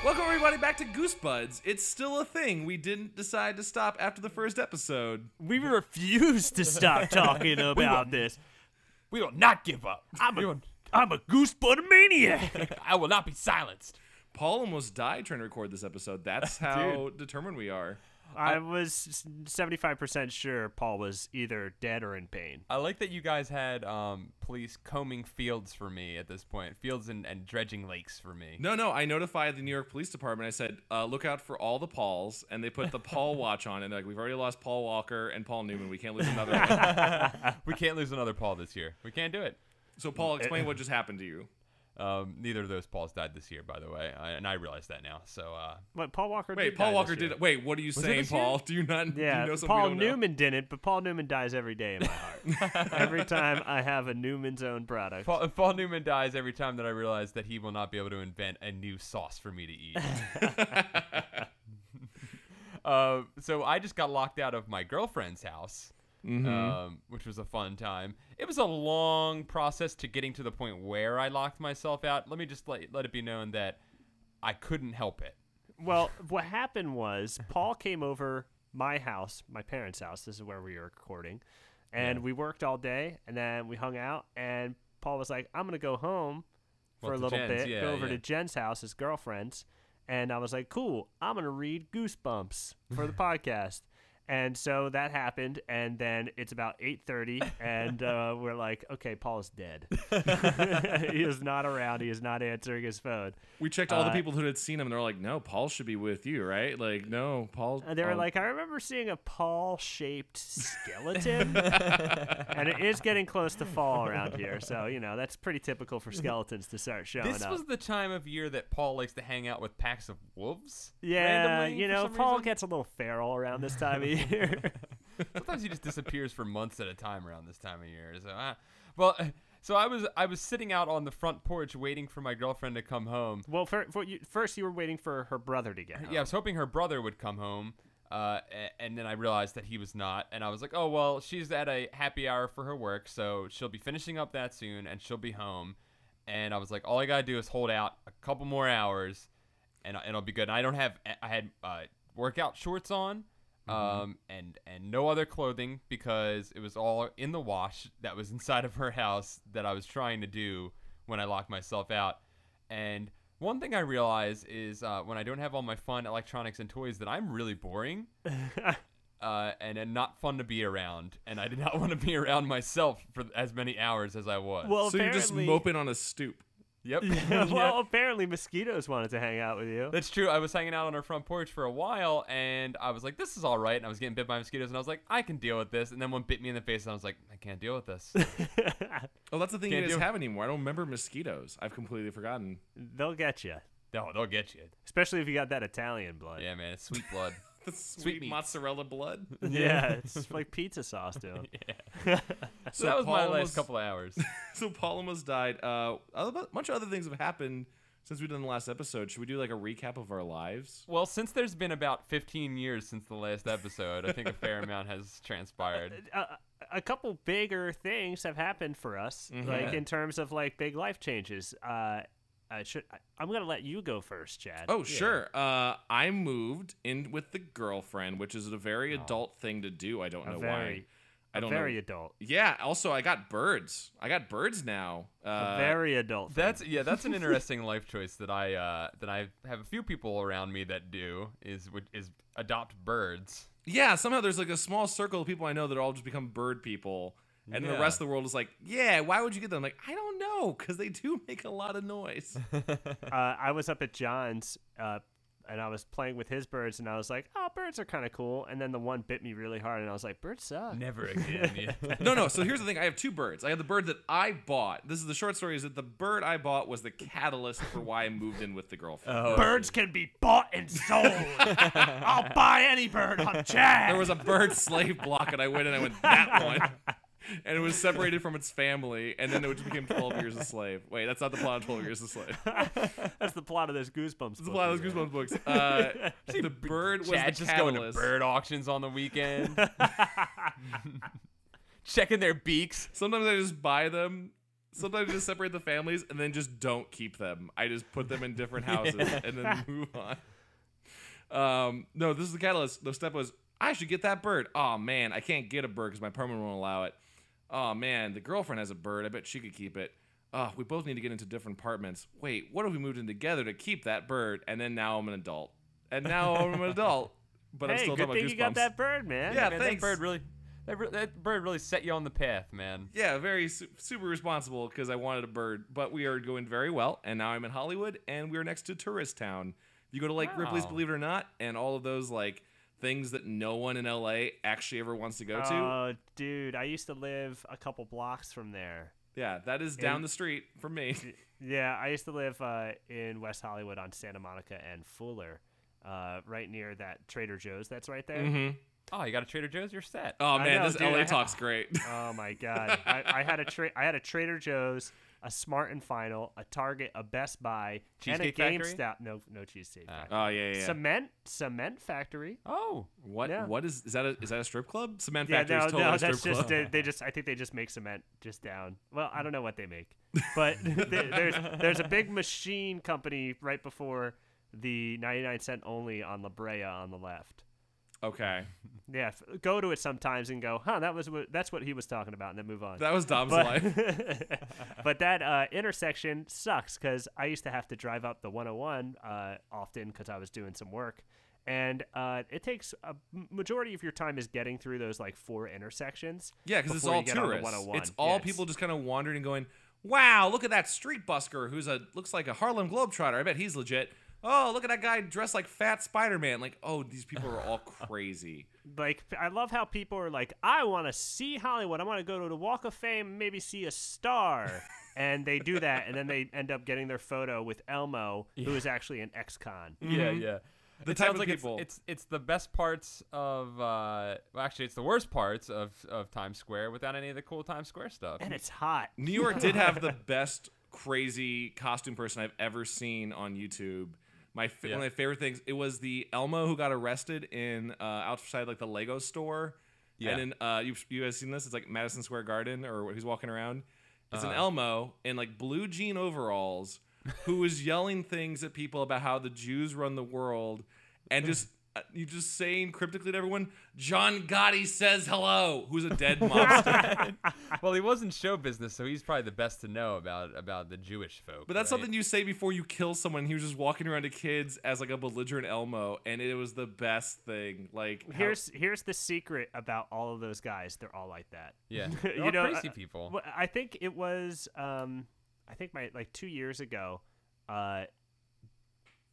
Welcome everybody back to Goosebuds. It's still a thing. We didn't decide to stop after the first episode. We refuse to stop talking about this. We will not give up. I'm a Goosebud maniac. I will not be silenced. Paul almost died trying to record this episode. That's how determined we are. I was 75% sure Paul was either dead or in pain. I like that you guys had police combing fields for me at this point. Fields and dredging lakes for me. No, I notified the New York Police Department. I said, look out for all the Pauls, and they put the Paul watch on, and they're like, we've already lost Paul Walker and Paul Newman. We can't lose another one. We can't lose another Paul this year. We can't do it. So, Paul, explain what just happened to you. Neither of those Pauls died this year, by the way, and I realize that now. So, What, Paul Walker Wait, did Paul die Walker this year. did. Wait, what are you saying, Paul? Do you not? Yeah, do you know something Paul we don't know? Newman didn't, but Paul Newman dies every day in my heart. Every time I have a Newman's Own product. Paul Newman dies every time that I realize that he will not be able to invent a new sauce for me to eat. So I just got locked out of my girlfriend's house. Which was a fun time. It was a long process to getting to the point where I locked myself out. Let me just let it be known that I couldn't help it. Well, what happened was Paul came over my house, my parents' house. This is where we were recording. And we worked all day, and then we hung out, and Paul was like, I'm going to go home for a little bit, go over to Jen's house, his girlfriend's. And I was like, cool, I'm going to read Goosebumps for the podcast. And so that happened, and then it's about 8:30, and we're like, okay, Paul's dead. He is not around. He is not answering his phone. We checked all the people who had seen him, and they're like, no, Paul should be with you, right? Like, no, Paul. And they were like, I remember seeing a Paul-shaped skeleton, and it is getting close to fall around here. So, that's pretty typical for skeletons to start showing up. This was the time of year that Paul likes to hang out with packs of wolves. Yeah, randomly, Paul reason. gets a little feral around this time of year. Sometimes he just disappears for months at a time around this time of year. So I was sitting out on the front porch waiting for my girlfriend to come home. Well, first you were waiting for her brother to get home. Yeah, I was hoping her brother would come home, and then I realized that he was not, and I was like, oh well, she's at a happy hour for her work, so she'll be finishing up that soon, and she'll be home. And I was like, all I gotta do is hold out a couple more hours, and it'll be good. And I had workout shorts on. And no other clothing because it was all in the wash that was inside of her house that I was trying to do when I locked myself out. And one thing I realize is when I don't have all my fun electronics and toys that I'm really boring and not fun to be around. And I did not want to be around myself for as many hours as I was. Well, so you're just moping on a stoop. Yep. Well, apparently mosquitoes wanted to hang out with you. That's true. I was hanging out on our front porch for a while, and I was like, this is all right. And I was getting bit by mosquitoes, and I was like, I can deal with this. And then one bit me in the face, and I was like, I can't deal with this. Oh, that's the thing you guys have anymore. I don't remember mosquitoes. I've completely forgotten. They'll get you. No, they'll get you. Especially if you got that Italian blood. Yeah, man. It's sweet blood. The sweet mozzarella blood. Yeah, it's like pizza sauce to him. Yeah. So that was Paul my last couple of hours. So Paul almost died. A bunch of other things have happened since we did the last episode. Should we do like a recap of our lives? Well, since there's been about 15 years since the last episode, I think a fair amount has transpired. A couple bigger things have happened for us, like in terms of like big life changes. I'm going to let you go first, Chad. Oh, sure. I moved in with the girlfriend, which is a very adult thing to do. I don't know why. Very adult. Yeah. Also, I got birds. I got birds now. A very adult thing. That's an interesting life choice that I have a few people around me that do is adopt birds. Yeah. Somehow there's like a small circle of people I know that all just become bird people. And the rest of the world is like, yeah, why would you get them? I'm like, I don't know, because they do make a lot of noise. I was up at John's, and I was playing with his birds, and I was like, oh, birds are kind of cool. And then the one bit me really hard, and I was like, birds suck. Never again. Yeah. No. So here's the thing. I have two birds. I have the bird that I bought. This is the short story, is that the bird I bought was the catalyst for why I moved in with the girlfriend. Oh. Birds can be bought and sold. I'll buy any bird on Chad. There was a bird slave block, and I went that one. And it was separated from its family, and then it just became 12 Years a Slave. Wait, that's not the plot of 12 Years a Slave. That's the plot of those Goosebumps. That's the plot of those Goosebumps books. The bird was Chad's the just catalyst. going to bird auctions on the weekend. Checking their beaks. Sometimes I just buy them Sometimes I just separate the families and then just don't keep them. I just put them in different houses and then move on. No, this is the catalyst. The step was, I should get that bird. Oh, man, I can't get a bird because my permanent won't allow it. Oh, man, the girlfriend has a bird. I bet she could keep it. Oh, we both need to get into different apartments. Wait, what if we moved in together to keep that bird? And then now I'm an adult. And now I'm an adult. But hey, I'm still good talking thing about you got that bird, man. Yeah, man, thanks. That bird really set you on the path, man. Yeah, very super responsible because I wanted a bird. But we are going very well, and now I'm in Hollywood, and we're next to Tourist Town. You go to like Ripley's, believe it or not, and all of those like things that no one in LA actually ever wants to go to. Oh, dude, I used to live a couple blocks from there. Yeah, that is down the street from me. Yeah, I used to live in West Hollywood on Santa Monica and Fuller, right near that Trader Joe's that's right there. Mm-hmm. Oh, you got a Trader Joe's? You're set. Oh man, know, this dude, LA talk's great. Oh my god, I had a Trader Joe's, a Smart and Final, a Target, a Best Buy, Cheesecake and a Factory? GameStop. No Cheesecake Factory. Oh yeah. Cement Factory. Oh, What? Yeah. What is that? Is that a strip club? Cement Yeah, Factory is totally a strip that's club. just they just. I think they just make cement just down. Well, I don't know what they make, but there's a big machine company right before the 99-cent only on La Brea on the left. Okay, Yeah, go to it sometimes and go, that's what he was talking about, and then move on. that was Dom's life. But that intersection sucks because I used to have to drive up the 101 often because I was doing some work, and it takes a majority of your time is getting through those like 4 intersections. Yeah, because it's before all you get on the tourists. 101. It's all Yes. people just kind of wandering and going, "Wow, look at that street busker who's looks like a Harlem Globetrotter. I bet he's legit." Oh, look at that guy dressed like Fat Spider-Man. Like, oh, these people are all crazy. Like, I love how people are like, I want to see Hollywood. I want to go to the Walk of Fame, maybe see a star. And they do that, and then they end up getting their photo with Elmo, who is actually an ex-con. yeah, yeah. The It type sounds of like people. it's the best parts of well, actually it's the worst parts of Times Square without any of the cool Times Square stuff. And it's hot. New York did have the best crazy costume person I've ever seen on YouTube. One of my favorite things, it was the Elmo who got arrested in outside like the Lego store. Yeah. And then you guys seen this? It's like Madison Square Garden, or he's walking around. It's an Elmo in like blue jean overalls who was yelling things at people about how the Jews run the world, and just you just saying cryptically to everyone, John Gotti says hello, who's a dead monster. Well, he was in show business, so he's probably the best to know about the Jewish folk. But that's right? something you say before you kill someone. He was just walking around to kids as like a belligerent Elmo, and it was the best thing. Like Here's the secret about all of those guys. They're all like that. Yeah, You know, crazy people. Well, I think it was, I think 2 years ago,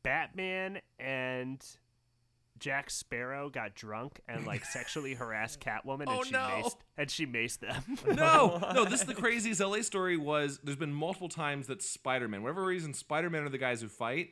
Batman and Jack Sparrow got drunk and like sexually harassed Catwoman, and she maced them. No, this is the craziest LA story. There's been multiple times that Spider-Man, whatever reason, Spider-Man are the guys who fight,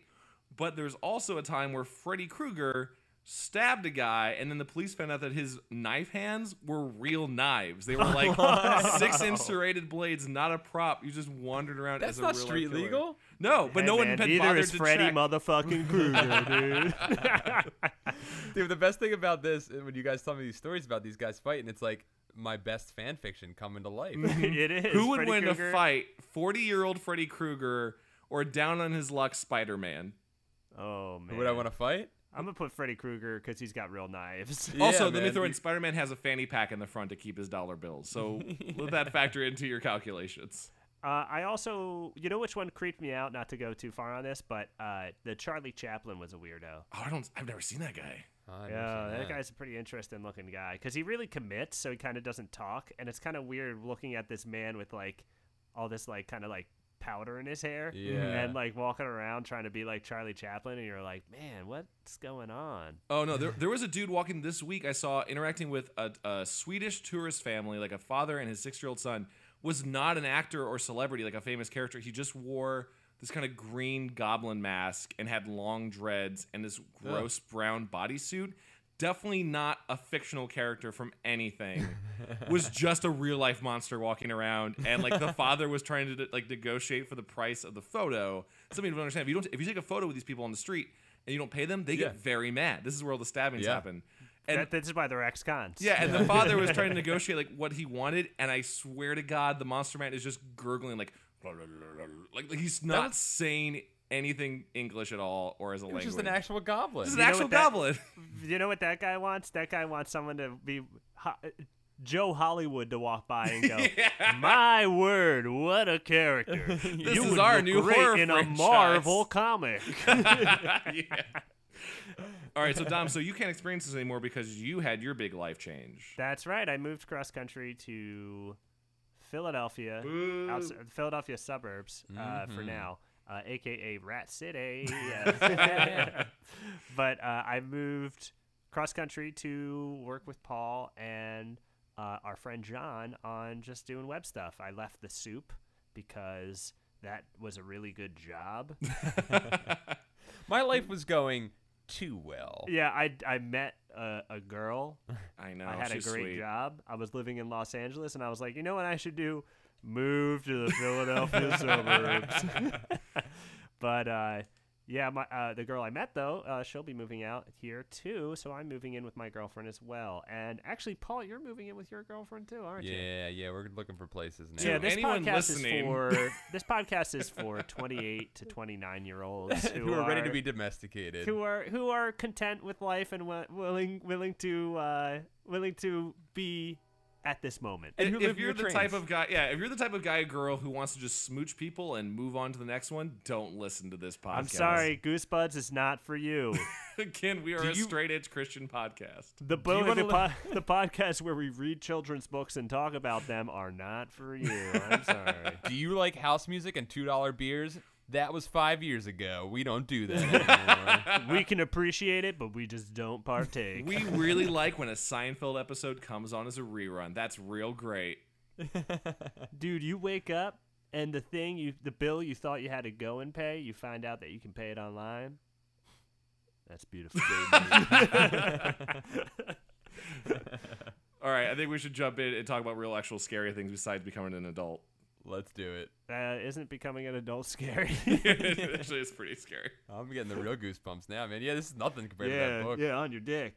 but there's also a time where Freddy Krueger stabbed a guy, and then the police found out that his knife hands were real knives. They were like 6-inch serrated blades, not a prop. You just wandered around That's as a not real street killer. legal. No, but Hey, no one man, had neither bothered is to Freddy check. motherfucking Krueger, dude. Dude, the best thing about this, when you guys tell me these stories about these guys fighting, it's like my best fan fiction coming to life. It is. Who would Freddy win Krueger. a fight, 40-year-old Freddy Krueger or down on his luck Spider-Man? Oh man. Who would I want to fight? I'm gonna put Freddy Krueger because he's got real knives. Yeah, Also, let me man. throw in, Spider-Man has a fanny pack in the front to keep his dollar bills. So let that factor into your calculations. I also, you know which one creeped me out? Not to go too far on this, but the Charlie Chaplin was a weirdo. Oh, I've never seen that guy. I've never Yeah, seen that guy's a pretty interesting looking guy because he really commits, so he kind of doesn't talk, and it's kind of weird looking at this man with like all this like kind of like powder in his hair, Yeah. and like walking around trying to be like Charlie Chaplin, and you're like, man, what's going on? Oh, no, there was a dude walking this week I saw interacting with a Swedish tourist family, like a father and his 6-year-old son, was not an actor or celebrity, like a famous character. He just wore this kind of green goblin mask and had long dreads and this gross brown bodysuit. Definitely not a fictional character from anything. Was just a real life monster walking around, and like the father was trying to like negotiate for the price of the photo. Something to understand: if you take a photo with these people on the street and you don't pay them, they get very mad. This is where all the stabbings happen. And this is why they're ex-cons. yeah, and the father was trying to negotiate like what he wanted, and I swear to God, the monster man is just gurgling like he's not saying anything English at all or as a It's language. just an actual goblin. This is an actual goblin. You know what that guy wants? That guy wants someone to be Joe Hollywood to walk by and go, "My word, what a character! This is our new horror in franchise. a Marvel comic." Yeah. All right, so Dom, so you can't experience this anymore because you had your big life change. That's right. I moved cross country to Philadelphia, outside the Philadelphia suburbs for now, aka Rat City. But I moved cross country to work with Paul and our friend John on just doing web stuff. I left the soup because that was a really good job. My life was going too well. Yeah, I met a girl. I know. I had a she's great sweet. job. I was living in Los Angeles, and I was like, you know what I should do? Move to the Philadelphia suburbs. But yeah, the girl I met though, she'll be moving out here too. So I'm moving in with my girlfriend as well. And actually, Paul, you're moving in with your girlfriend too, aren't you? Yeah, we're looking for places now. Yeah, this anyone podcast listening- this podcast is for 28 to 29-year-olds who are ready to be domesticated. who are content with life and willing to be at this moment. And who If live you're near the type trains. of guy, if you're the type of guy or girl who wants to just smooch people and move on to the next one, don't listen to this podcast. I'm sorry, Goosebuds is not for you. Again, we are a straight edge Christian podcast. The podcast where we read children's books and talk about them are not for you. I'm sorry. Do you like house music and $2 beers? That was 5 years ago. We don't do that anymore. We can appreciate it, but we just don't partake. We really like when a Seinfeld episode comes on as a rerun. That's real great. Dude, you wake up and the bill you thought you had to go and pay, you find out that you can pay it online. That's beautiful. All right, I think we should jump in and talk about real, actual scary things besides becoming an adult. Let's do it. Isn't becoming an adult scary? Actually, it's pretty scary. I'm getting the real goosebumps now, man. Yeah, this is nothing compared to that book. Yeah, on your dick.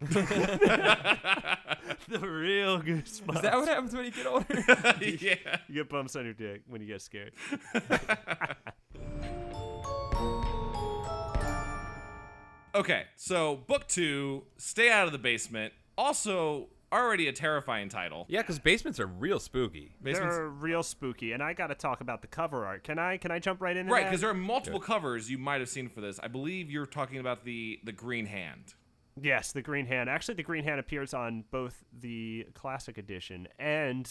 The real goosebumps. Is that what happens when you get older? Yeah. You get bumps on your dick when you get scared. Okay, so book 2, Stay Out of the Basement. Also, already a terrifying title. Yeah, because basements are real spooky. Basements, They're real spooky, and I got to talk about the cover art. Can I jump right into right, that? because there are multiple covers you might have seen for this. I believe you're talking about the Green Hand. Yes, the Green Hand. Actually, the Green Hand appears on both the classic edition and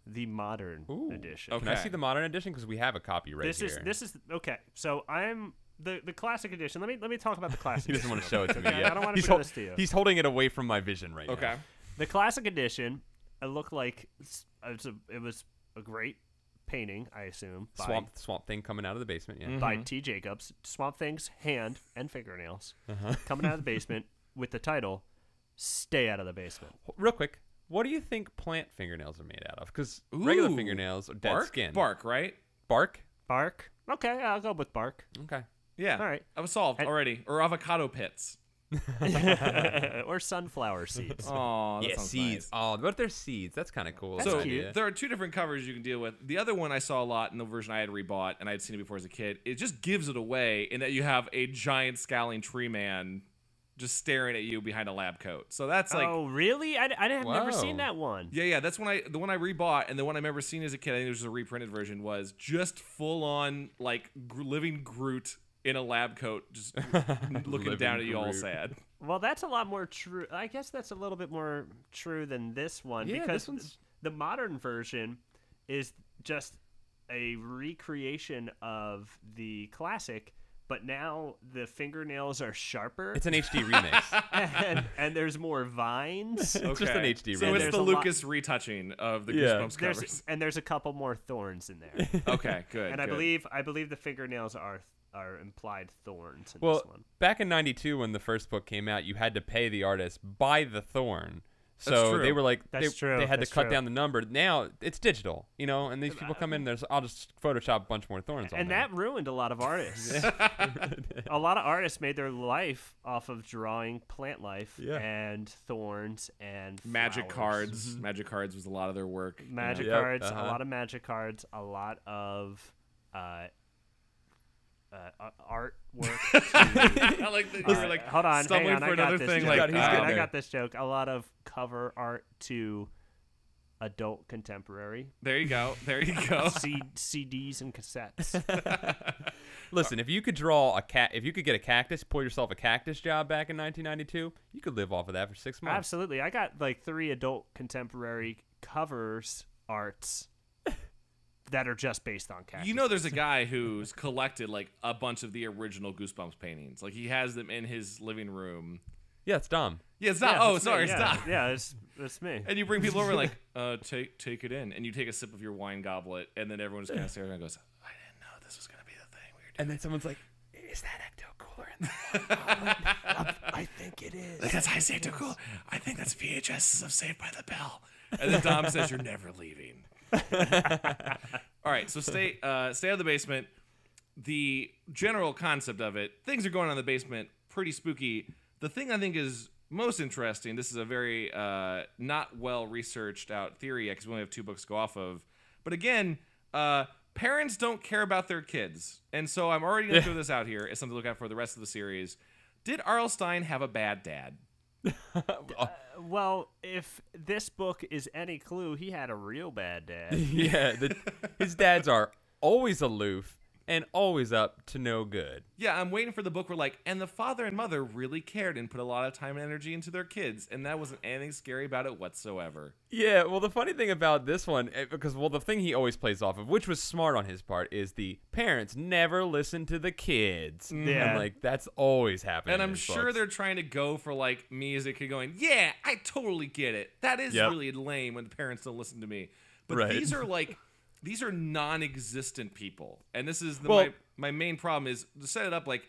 the modern edition. Can I Okay. see the modern edition? Because we have a copy right here. This is okay. So I'm the classic edition. Let me talk about the classic. He doesn't want to show it to me Okay, yet. I don't want to He's show hol- this to you. He's holding it away from my vision right Okay. now. The classic edition. It looked like it was a great painting, I assume. By Swamp thing coming out of the basement, yeah. by T. Jacobs, Swamp Thing's hand and fingernails coming out of the basement with the title "Stay Out of the Basement." Real quick, what do you think plant fingernails are made out of? Because regular Ooh, fingernails are dead Bark? skin. Bark, right? Bark? Bark. Okay, I'll go with bark. Okay. Yeah. All right. I was solved already. Or avocado pits. Or sunflower seeds. Oh, that Yeah, sounds seeds. nice. Oh, but they're seeds. That's kind of cool. That's So cute. there are 2 different covers you can deal with. The other one I saw a lot in the version I had rebought, and I had seen it before as a kid. It just gives it away in that you have a giant scowling tree man just staring at you behind a lab coat. So that's like, Oh, really? I have never seen Whoa. that one. yeah. That's the one I rebought, and the one I remember seeing as a kid. I think it was a reprinted version. Was just full on like living Groot in a lab coat, just looking Living down at you all Groot. sad. Well, that's a lot more true. I guess that's a little bit more true than this one Yeah, because this one's- the modern version is just a recreation of the classic, but now the fingernails are sharper It's an HD remix. and there's more vines. It's just an HD So remix. it's There's the a lot- Lucas retouching of the Yeah. Goosebumps covers. There's a couple more thorns in there. Okay, good. And I good. believe the fingernails are implied thorns in Well, this one. back in '92 when the first book came out, you had to pay the artist by the thorn. So they true. were like, That's true. they had That's to cut true. down the number. Now it's digital, and these people come in. I'll just Photoshop a bunch more thorns on And there. that ruined a lot of artists. A lot of artists made their life off of drawing plant life and thorns and Magic flowers. cards. Magic cards was a lot of their work. Magic Yep, cards, uh-huh. a lot of magic cards, a lot of artwork. I like that you were like hold on, hang stumbling on, for I got another this thing. joke. Like, he's getting I there. got this joke. A lot of cover art to adult contemporary. there you go. There you go. CDs and cassettes. Listen, if you could if you could get a cactus, pull yourself a cactus job back in 1992, you could live off of that for 6 months. Absolutely. I got like 3 adult contemporary covers arts that are just based on cactus. You know, there's a guy who's collected like a bunch of the original Goosebumps paintings. Like he has them in his living room. Yeah, it's Dom. Yeah, it's not. Yeah, Oh, it's sorry, me. it's Yeah. not. Yeah, it's me. And you bring people over like, take it in, and you take a sip of your wine goblet, and then everyone just kind of stares and goes, "I didn't know this was gonna be the thing we were doing." And then someone's like, "Is that ecto cooler in there?" I think it is. That's high safety cool. I think that's VHS of Saved by the Bell. And then Dom says, "You're never leaving." All right, so stay out of the basement. The general concept of it, things are going on in the basement, pretty spooky. The thing I think is most interesting, this is a very not well researched out theory because we only have 2 books to go off of. But again, parents don't care about their kids. And so I'm already going to throw this out here as something to look out for the rest of the series. Did R.L. Stein have a bad dad? Well, if this book is any clue, he had a real bad dad. Yeah, his dads are always aloof and always up to no good. Yeah, I'm waiting for the book where like, and the father and mother really cared and put a lot of time and energy into their kids, and that wasn't anything scary about it whatsoever. Yeah, well, the funny thing about this one, because, the thing he always plays off of, which was smart on his part, is the parents never listen to the kids. Yeah. And, like, that's always happening. And in I'm his sure books. they're trying to go for like me as a kid going, yeah, I totally get it. That is Yep. really lame when the parents don't listen to me. But Right. these are non-existent people. And this is Well- my main problem is to set it up like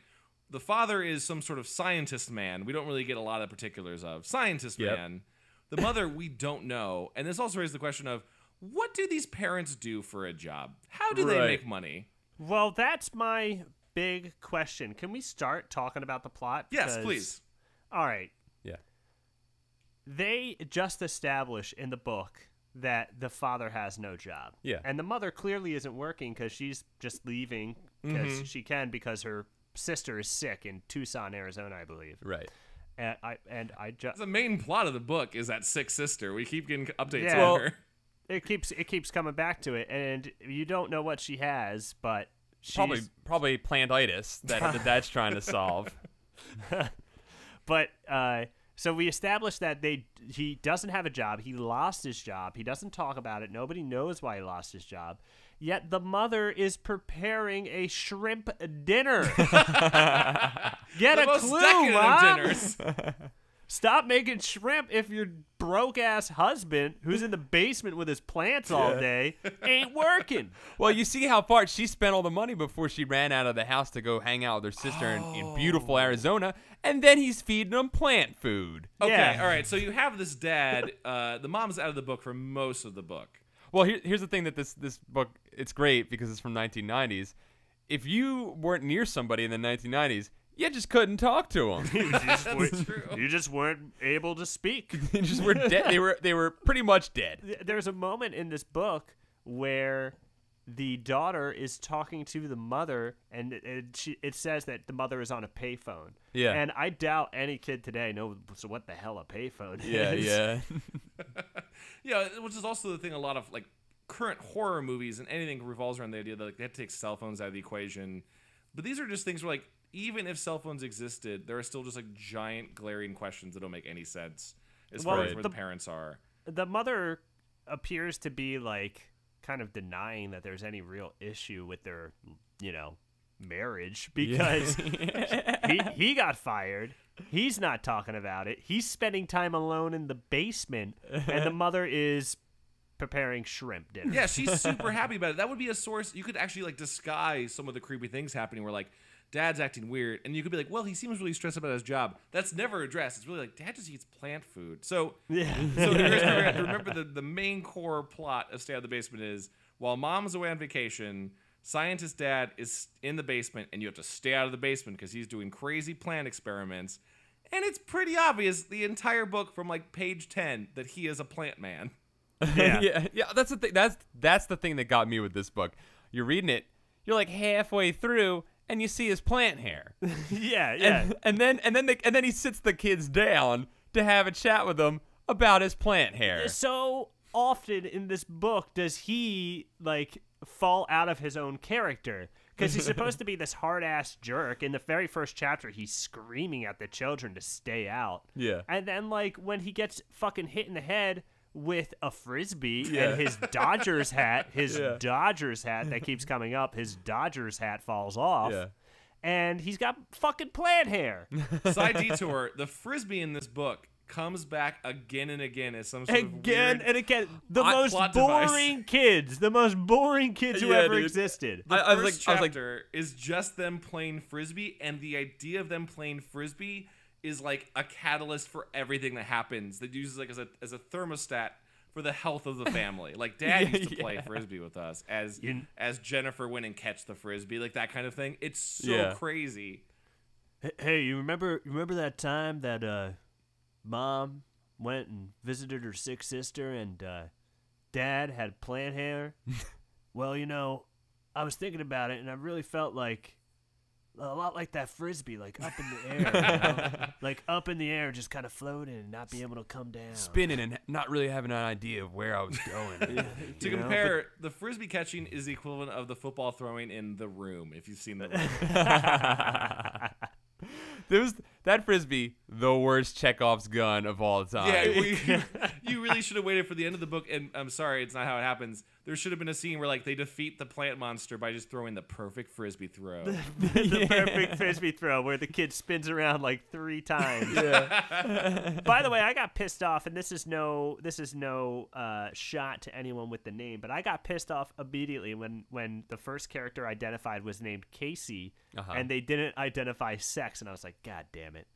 the father is some sort of scientist man. We don't really get a lot of particulars of. Scientist Yep. man. The mother, we don't know. And this also raises the question of what do these parents do for a job? How do they Right. make money? Well, that's my big question. Can we start talking about the plot? Yes, Because- please. All right. Yeah. They just establish in the book that the father has no job. Yeah. And the mother clearly isn't working because she's just leaving because she can because her sister is sick in Tucson, Arizona, I believe. Right. And I just The main plot of the book is that sick sister. We keep getting updates Yeah. on her. it keeps coming back to it, and you don't know what she has, but she's, Probably plantitis that the dad's trying to solve. But so we established that he doesn't have a job. He lost his job. He doesn't talk about it. Nobody knows why he lost his job. Yet the mother is preparing a shrimp dinner. Get The a most clue, decadent Mom. of dinners. Stop making shrimp if your broke ass husband, who's in the basement with his plants all day, ain't working. Well, you see how far she spent all the money before she ran out of the house to go hang out with her sister in beautiful Arizona, and then he's feeding them plant food. Okay, Yeah. all right. So you have this dad. The mom's out of the book for most of the book. Well, here's the thing that this book, it's great because it's from 1990s. If you weren't near somebody in the 1990s, you just couldn't talk to them. You just weren't able to speak. They just were dead. They were pretty much dead. There's a moment in this book where the daughter is talking to the mother, and it says that the mother is on a payphone. Yeah. And I doubt any kid today knows what the hell a payphone Yeah, is. yeah. Yeah, which is also the thing. A lot of like current horror movies and anything revolves around the idea that like, they have to take cell phones out of the equation. But these are just things where like even if cell phones existed, there are still just like giant glaring questions that don't make any sense as far Well, as where the parents are. The mother appears to be like kind of denying that there's any real issue with their, marriage because he got fired. He's not talking about it. He's spending time alone in the basement, and the mother is preparing shrimp dinner. Yeah, she's super happy about it. That would be a source. You could actually like disguise some of the creepy things happening where like Dad's acting weird. And you could be like, well, he seems really stressed about his job. That's never addressed. It's really like, Dad just eats plant food. So remember the main core plot of Stay Out of the Basement is, while Mom's away on vacation, Scientist Dad is in the basement, and you have to stay out of the basement because he's doing crazy plant experiments. And it's pretty obvious the entire book from like page 10 that he is a plant man. Yeah. That's the thing. That's the thing that got me with this book. You're reading it, you're like halfway through, and you see his plant hair. Yeah. And then he sits the kids down to have a chat with them about his plant hair. So often in this book does he like fall out of his own character, because he's supposed to be this hard-ass jerk. In the very first chapter, he's screaming at the children to stay out. Yeah. And then, like, when he gets fucking hit in the head with a Frisbee and his Dodgers hat, that keeps coming up, his Dodgers hat falls off. Yeah. And he's got fucking plant hair. Side detour, the Frisbee in this book comes back again and again as some sort of Again weird and again. The most plot boring kids. The most boring kids who ever existed. The first chapter is just them playing Frisbee, and the idea of them playing Frisbee is like a catalyst for everything that happens. That uses like as a thermostat for the health of the family. Like Dad used to play Frisbee with us as Jennifer went and catch the Frisbee, like that kind of thing. It's so crazy. Hey, you remember that time that Mom went and visited her sick sister, and Dad had plant hair? Well, I was thinking about it, and I really felt like a lot like that Frisbee, like up in the air, like up in the air, just kind of floating and not be able to come down, spinning and not really having an idea of where I was going. To compare, the Frisbee catching is the equivalent of the football throwing in The Room, if you've seen that movie. That Frisbee, the worst Chekhov's gun of all time. Yeah, you really should have waited for the end of the book, and I'm sorry, it's not how it happens. There should have been a scene where like they defeat the plant monster by just throwing the perfect Frisbee throw. The perfect Frisbee throw where the kid spins around like 3 times. Yeah. By the way, I got pissed off, and this is no shot to anyone with the name, but I got pissed off immediately when the first character identified was named Casey, and they didn't identify sex, and I was like, God damn it.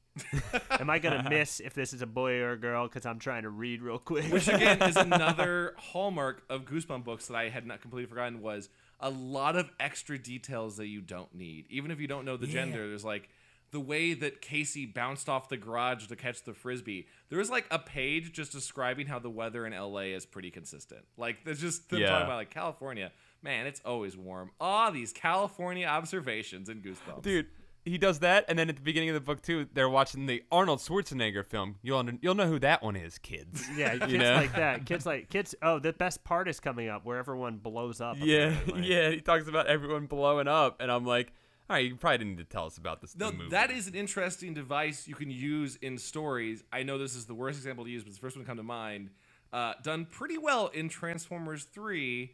Am I gonna miss if this is a boy or a girl because I'm trying to read real quick? Which again is another hallmark of Goosebumps books that I had not completely forgotten, was a lot of extra details that you don't need. Even if you don't know the gender, there's like the way that Casey bounced off the garage to catch the Frisbee. There was like a page just describing how the weather in LA is pretty consistent. Like there's just them talking about like California. Man, it's always warm. These California observations in Goosebumps. Dude, he does that, and then at the beginning of the book too, they're watching the Arnold Schwarzenegger film. You'll know who that one is, kids. Yeah, kids like that. Kids. Oh, the best part is coming up where everyone blows up. Yeah. He talks about everyone blowing up, and I'm like, all right, you probably didn't need to tell us about this. No, movie. That is an interesting device you can use in stories. I know this is the worst example to use, but it's the first one to come to mind. Done pretty well in Transformers 3.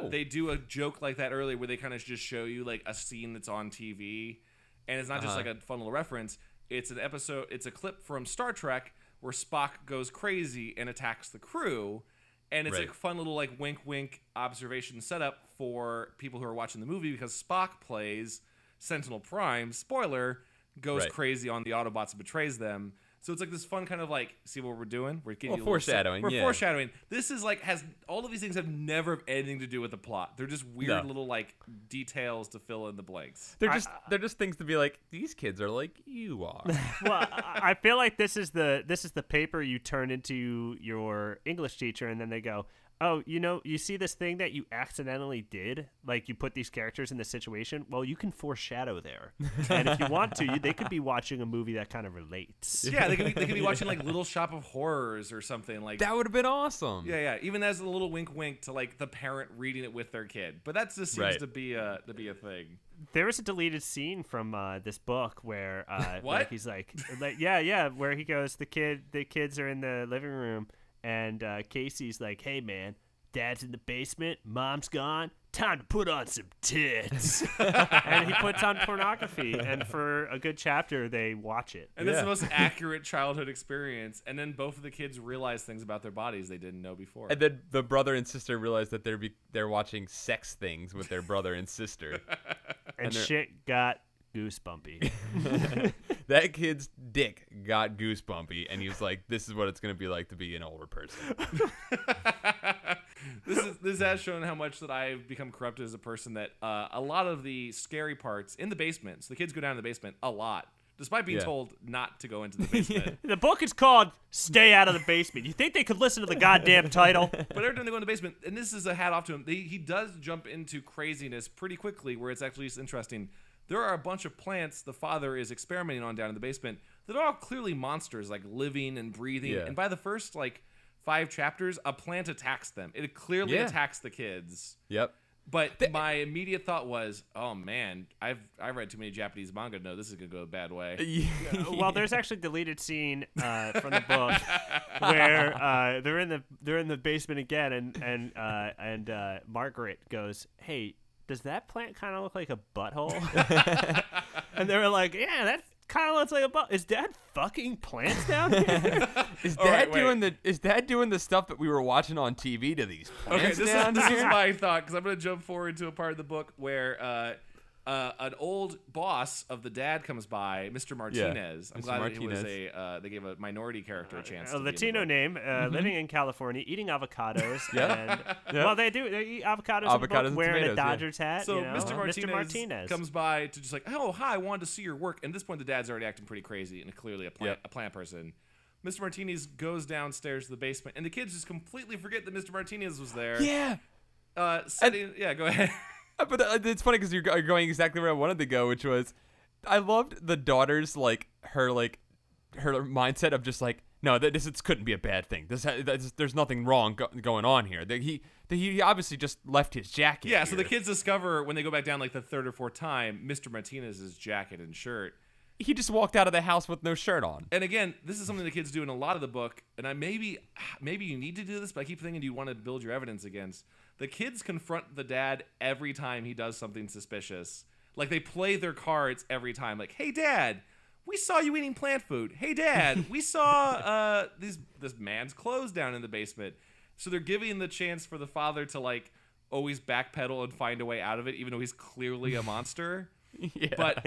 They do a joke like that earlier where they kind of just show you like a scene that's on TV. And it's not just like a fun little reference. It's an episode. It's a clip from Star Trek where Spock goes crazy and attacks the crew. And it's a fun little like wink, wink observation setup for people who are watching the movie, because Spock plays Sentinel Prime. Spoiler, goes crazy on the Autobots and betrays them. So it's like this fun kind of like, see what we're doing? We're getting foreshadowing. We're foreshadowing. This is like all of these things have never anything to do with the plot. They're just weird little like details to fill in the blanks. They're just things to be like, these kids are like you are. Well, I feel like this is the paper you turn into your English teacher, and then they go, oh, you see this thing that you accidentally did? Like, you put these characters in this situation? Well, you can foreshadow there. And if you want to, they could be watching a movie that kind of relates. Yeah, they could be watching, like, Little Shop of Horrors or something. Like that would have been awesome. Yeah. Even as a little wink to, like, the parent reading it with their kid. But that just seems to be a thing. There was a deleted scene from this book where what? Like, he's like, where he goes, the kids are in the living room, and Casey's like, hey, man, Dad's in the basement, Mom's gone, time to put on some tits. And he puts on pornography, and for a good chapter, they watch it. And it's the most accurate childhood experience. And then both of the kids realize things about their bodies they didn't know before. And then the brother and sister realize that they're watching sex things with their brother and sister. And shit got goosebumpy. That kid's dick got goosebumpy, and he was like, "This is what it's gonna be like to be an older person." This has shown how much that I've become corrupted as a person. That a lot of the scary parts in the basement. So the kids go down in the basement a lot, despite being told not to go into the basement. The book is called "Stay Out of the Basement." You think they could listen to the goddamn title? But every time they go in the basement, and this is a hat off to him, he does jump into craziness pretty quickly, where it's actually just interesting. There are a bunch of plants the father is experimenting on down in the basement that are all clearly monsters, like living and breathing. Yeah. And by the first 5 chapters, a plant attacks them. It clearly attacks the kids. Yep. But my immediate thought was, oh man, I've read too many Japanese manga to know this is gonna go a bad way. Well, there's actually a deleted scene from the book where they're in the basement again, and Margaret goes, "Hey, does that plant kind of look like a butthole?" And they were like, "Yeah, that kind of looks like a butt. Is Dad fucking plants down here?" Is Dad doing the stuff that we were watching on TV to these plants? Okay, this is my thought, because I'm going to jump forward to a part of the book where an old boss of the dad comes by, Mr. Martinez. I'm glad Martinez. It was they gave a minority character a chance. A Latino name, living in California, eating avocados. Well, they eat avocados wearing a Dodgers hat. So Mr. Martinez comes by to just oh, hi, I wanted to see your work. And at this point, the dad's already acting pretty crazy and clearly a plant person. Mr. Martinez goes downstairs to the basement, and the kids just completely forget that Mr. Martinez was there. Yeah. Go ahead. But it's funny because you're going exactly where I wanted to go, which was, I loved the daughter's her mindset of just no, this couldn't be a bad thing. There's nothing wrong going on here. He obviously just left his jacket. Yeah, so the kids discover when they go back down the third or fourth time, Mr. Martinez's jacket and shirt. He just walked out of the house with no shirt on. And again, this is something the kids do in a lot of the book, and maybe you need to do this, but I keep thinking you want to build your evidence against. The kids confront the dad every time he does something suspicious. They play their cards every time. Hey, Dad, we saw you eating plant food. Hey, Dad, we saw this man's clothes down in the basement. So they're giving the chance for the father to always backpedal and find a way out of it, even though he's clearly a monster. Yeah, but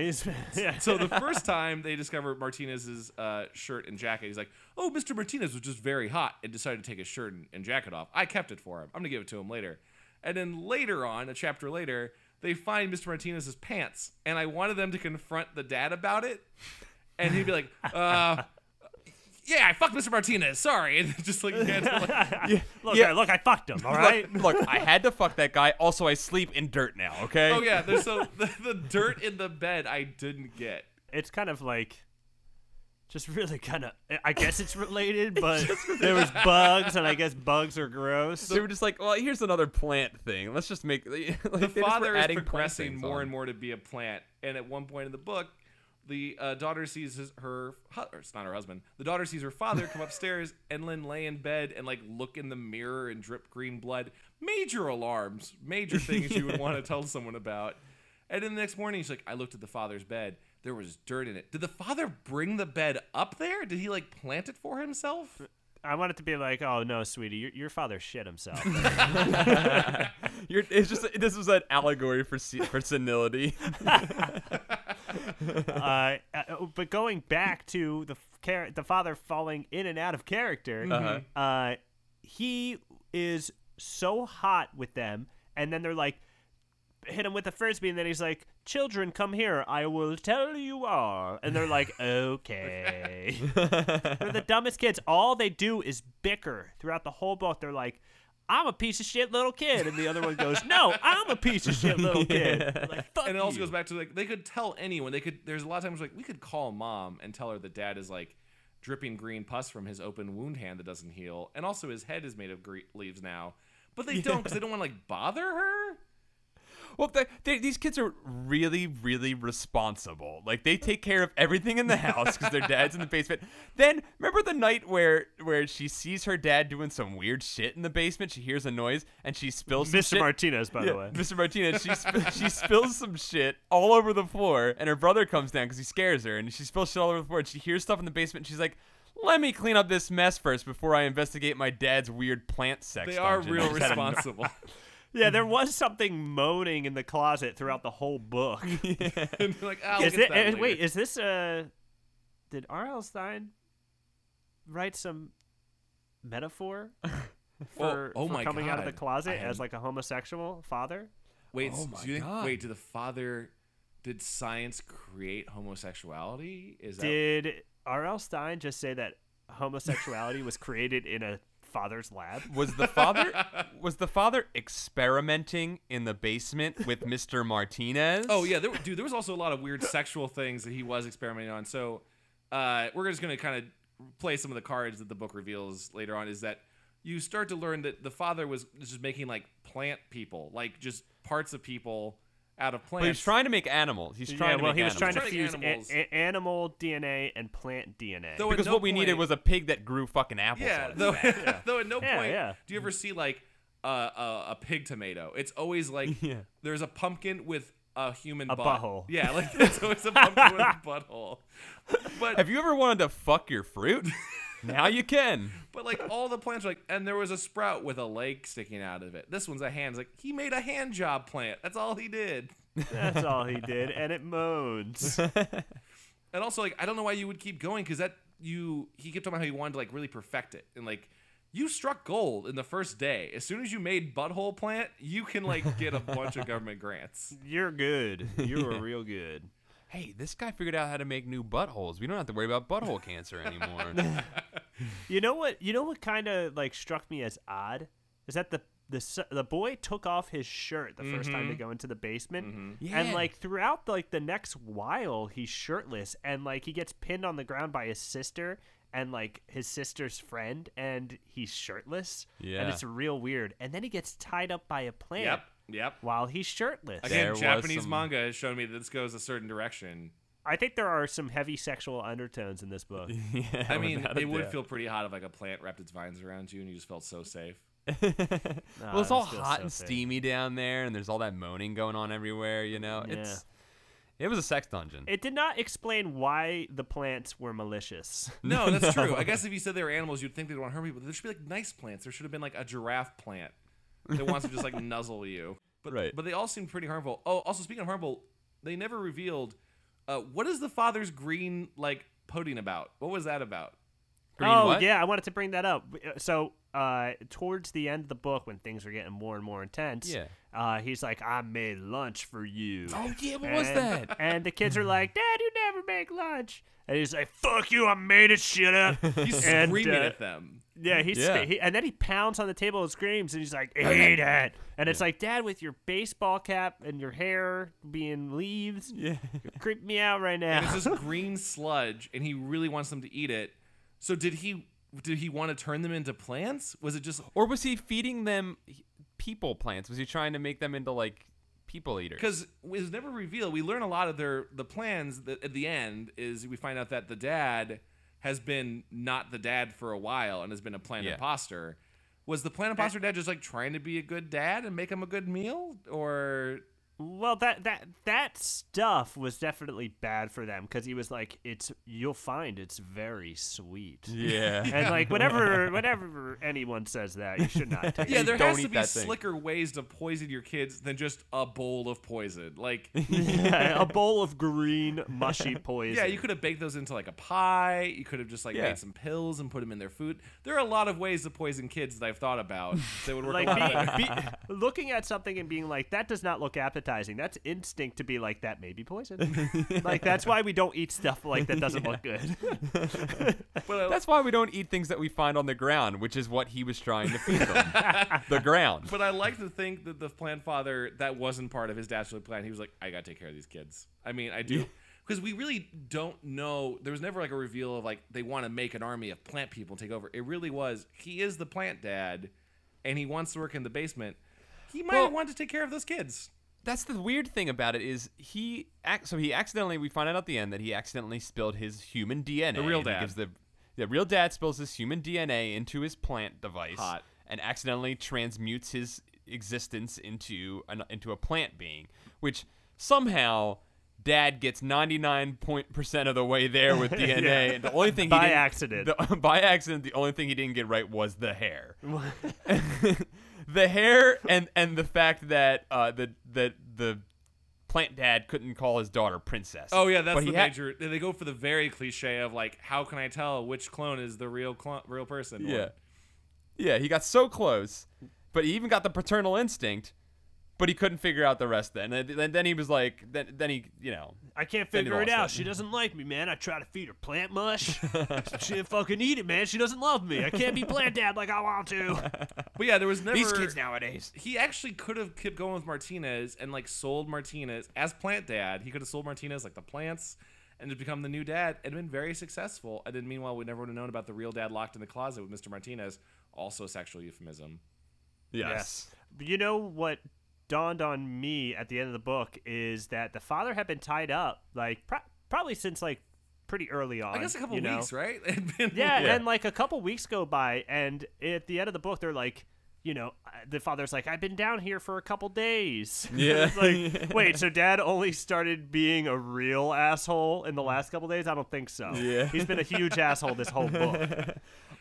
so the first time they discover Martinez's shirt and jacket, he's like, "Oh, Mr. Martinez was just very hot and decided to take his shirt and jacket off. I kept it for him. I'm gonna give it to him later." And then later on, a chapter later, they find Mr. Martinez's pants, and I wanted them to confront the dad about it, and he'd be like, "Yeah, I fucked Mr. Martinez. Sorry." And just look, I fucked him. All right. Look, I had to fuck that guy. Also, I sleep in dirt now. Okay. Oh yeah. There's the dirt in the bed I didn't get. It's kind of just really kind of. I guess it's related, but there was bugs, and I guess bugs are gross. They were just well, here's another plant thing. Let's just make the father is progressing more and more to be a plant, and at one point in the book, the daughter sees it's not her husband. The daughter sees her father come upstairs and then lay in bed and look in the mirror and drip green blood. Major alarms, major things you would want to tell someone about. And then the next morning, she's like, "I looked at the father's bed. There was dirt in it. Did the father bring the bed up there? Did he plant it for himself?" I want it to be "Oh no, sweetie, your father shit himself." It's just this was an allegory for senility. But going back to the father falling in and out of character, he is so hot with them, and then they're hit him with the frisbee, and then he's like, "Children, come here, I will tell you all." And they're like, "Okay." They're the dumbest kids. All they do is bicker throughout the whole book. They're like, "I'm a piece of shit little kid," and the other one goes, "No, I'm a piece of shit little kid." Fuck and it also goes back to they could tell anyone. There's a lot of times we could call mom and tell her that dad is dripping green pus from his open wound hand that doesn't heal, and also his head is made of leaves now. But they don't, because they don't want to bother her. Well, these kids are really, really responsible. They take care of everything in the house because their dad's in the basement. Then, remember the night where she sees her dad doing some weird shit in the basement? She hears a noise, and she spills some shit. Mr. Martinez, by the way. Mr. Martinez, she spills some shit all over the floor, and her brother comes down because he scares her, and she spills shit all over the floor, and she hears stuff in the basement, and she's like, "Let me clean up this mess first before I investigate my dad's weird plant sex." They are real responsible. Yeah, there was something moaning in the closet throughout the whole book. And you're like, oh, Wait, is this did R.L. Stein write some metaphor for my coming out of God. the closet as like a homosexual father? Wait, Oh my God. Wait, did science create homosexuality? Did R.L. Stein just say that homosexuality was created in a father's lab? Was the father experimenting in the basement with Mr. Martinez? Oh yeah, there was also a lot of weird sexual things that he was experimenting on. So we're just gonna kind of play some of the cards that the book reveals later on. Is that you start to learn that the father was just making like plant people, like just parts of people out of plants. But he's trying to make animals. He's trying to make he was animals. trying to fuse animals. animal DNA and plant DNA. Though Because what we needed was a pig that grew fucking apples. Yeah, on though, its back. though at no point yeah. do you ever see like a pig tomato. It's always like there's a pumpkin with a human butt. Butthole. Yeah, like there's always a pumpkin with a butthole. But Have you ever wanted to fuck your fruit? Now you can. But like all the plants are like, and there was a sprout with a leg sticking out of it. This one's a hand. It's like he made a hand job plant. That's all he did. That's all he did, and it moans. And also, like, I don't know why you would keep going because he kept talking about how he wanted to like really perfect it, and like you struck gold in the first day. As soon as you made butthole plant, you can like get a bunch of government grants. You're good. You were real good. Hey, this guy figured out how to make new buttholes. We don't have to worry about butthole cancer anymore. You know what kind of like struck me as odd is that the boy took off his shirt the first time they go into the basement, and like throughout like the next while he's shirtless, and like he gets pinned on the ground by his sister and like his sister's friend, and he's shirtless. Yeah. And it's real weird. And then he gets tied up by a plant. Yep. While he's shirtless. Again, There was Japanese some- manga has shown me that this goes a certain direction. I think there are some heavy sexual undertones in this book. Yeah, I mean, without a it would doubt. feel pretty hot if like a plant wrapped its vines around you and you just felt so safe. Well, it's all this feels hot so and safe. steamy down there, and there's all that moaning going on everywhere. You know, Yeah. it was a sex dungeon. It did not explain why the plants were malicious. No, that's true. I guess if you said they were animals, you'd think they'd want to hurt people. There should be like nice plants. There should have been like a giraffe plant that wants to just like nuzzle you. But Right. But they all seem pretty harmful. Oh, also speaking of harmful, they never revealed what is the father's green like pudding about? What was that about? Green oh what? yeah, I wanted to bring that up. So towards the end of the book, when things are getting more and more intense, he's like, "I made lunch for you." Oh yeah, what was that? And the kids are like, "Dad, you never make lunch." And he's like, "Fuck you, I made it. Shut up." He's And, screaming at them. Yeah, and then he pounds on the table and screams, and he's like, "Hey, Dad!" And it's like, "Dad, with your baseball cap and your hair being leaves, you're creeping me out right now." And it's this green sludge, and he really wants them to eat it. So did he want to turn them into plants? Was it just Or was he feeding them people plants? Was he trying to make them into like people eaters? because it was never revealed? We learn a lot of the plans that at the end is we find out that the dad has been not the dad for a while and has been a plant imposter. Was the plant imposter dad just like trying to be a good dad and make him a good meal, or? Well, that stuff was definitely bad for them because he was like, you'll find it's very sweet. Yeah. And like whenever anyone says that, you should not take Yeah, it. there don't has to eat be that thing. slicker ways to poison your kids than just a bowl of poison. Like, Yeah, a bowl of green mushy poison. yeah, you could have baked those into like a pie. You could have just like Yeah. made some pills and put them in their food. There are a lot of ways to poison kids that I've thought about that would work like a lot better. looking at something and being like, that does not look appetizing. That's instinct to be like, that may be poison. Like that's why we don't eat stuff like that doesn't look good. But That's why we don't eat things that we find on the ground, which is what he was trying to feed them. The ground. But I like to think that the plant father, that wasn't part of his dastardly plan. He was like, I gotta take care of these kids. I mean, I do. Because we really don't know. There was never like a reveal of like they want to make an army of plant people and take over. It really was, he is the plant dad and he wants to work in the basement. He might have wanted to take care of those kids. That's the weird thing about it is he accidentally, we find out at the end that he accidentally spilled his human DNA. The real And he dad. gives the real dad spills his human DNA into his plant device. Hot. And accidentally transmutes his existence into a plant being, which somehow dad gets 99% of the way there with DNA. Yeah. And the only thing By he didn't, accident. by accident, the only thing he didn't get right was the hair. The hair and the fact that the plant dad couldn't call his daughter princess. Oh yeah, that's the major. They go for the very cliche of like, how can I tell which clone is the real person? Yeah, he got so close, but he even got the paternal instinct. But he couldn't figure out the rest then. And then he was like, then he, I can't figure it out. She doesn't like me, man. I try to feed her plant mush. She didn't fucking eat it, man. She doesn't love me. I can't be plant dad like I want to. But yeah, there was never... These kids nowadays. He actually could have kept going with Martinez and like sold Martinez as plant dad. He could have sold Martinez like the plants and just become the new dad and been very successful. And then meanwhile, we never would have known about the real dad locked in the closet with Mr. Martinez. Also a sexual euphemism. Yes. But you know what dawned on me at the end of the book is that the father had been tied up like probably since like pretty early on. I guess a couple weeks, right? Yeah, and like a couple weeks go by, and at the end of the book, they're like, the father's like, I've been down here for a couple days. Yeah. It's like, wait, so dad only started being a real asshole in the last couple days? I don't think so. Yeah. He's been a huge asshole this whole book.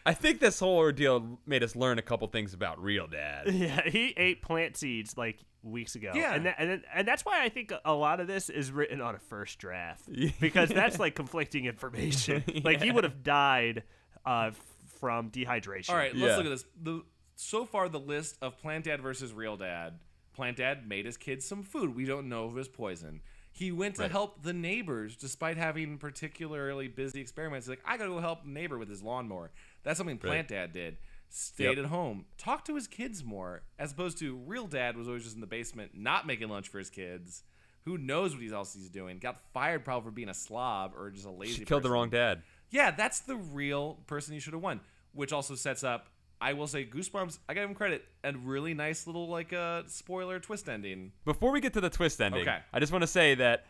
I think this whole ordeal made us learn a couple things about real dad. Yeah, he ate plant seeds like weeks ago. Yeah. And that's why I think a lot of this is written on a first draft. Because that's like conflicting information. Like he would have died from dehydration. All right, let's look at this. So far, the list of plant dad versus real dad. Plant dad made his kids some food. We don't know if it was poison. He went to help the neighbors despite having particularly busy experiments. He's like, I gotta go help the neighbor with his lawnmower. That's something plant dad did. Stayed at home. Talked to his kids more. As opposed to real dad was always just in the basement, not making lunch for his kids. Who knows what else he's doing. Got fired probably for being a slob or just a lazy person. She killed the wrong dad. Yeah, that's the real person he should have won. Which also sets up, I will say, Goosebumps, I give him credit, a really nice little, like, spoiler twist ending. Before we get to the twist ending, okay. I just want to say that